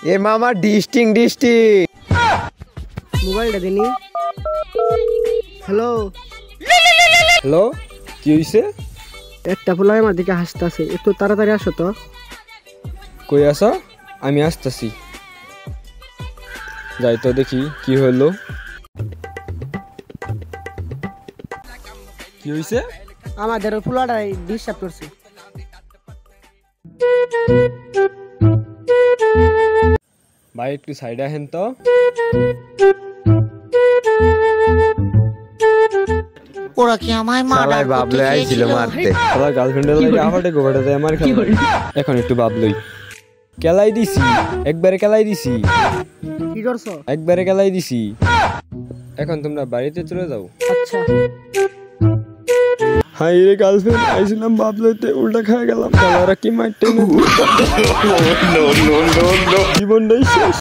এ মামা ডিস্টিং ডিস্টিং মোবাইলটা দিনি। হ্যালো হ্যালো, কি হইছে? একটা পোলা আমার দিকে হাসতেছে, একটু তাড়াতাড়ি আসো তো। কই আছো? আমি আসতেছি। যাই তো দেখি কি হলো। কি হইছে? আমাদের ওই পোলাটাই ডিস্টার্ব করছে। ভাই একটু সাইডে আহেন তো। ওরা কি আমায় শালায় মার্ডার বাবলু করতে আইছিল চেয়েছিল? মারতে। আমার গার্লফ্রেন্ডের লাগে আফাটে গোবাটা দেয় আমার খেলা। এখন একটু ভাবলই। কেলাই দিছি, একবারে কেলাই দিছি, কি করছো? একবারে কেলাই দিছি। এখন তোমরা বাড়িতে চলে যাও। আচ্ছা হাই রে, গার্লফ্রেন্ড আইছিলাম ভাবলইতে, উল্টা খাই গেলাম। খেলারা কি মারতে না, জীবনটাই শেষ।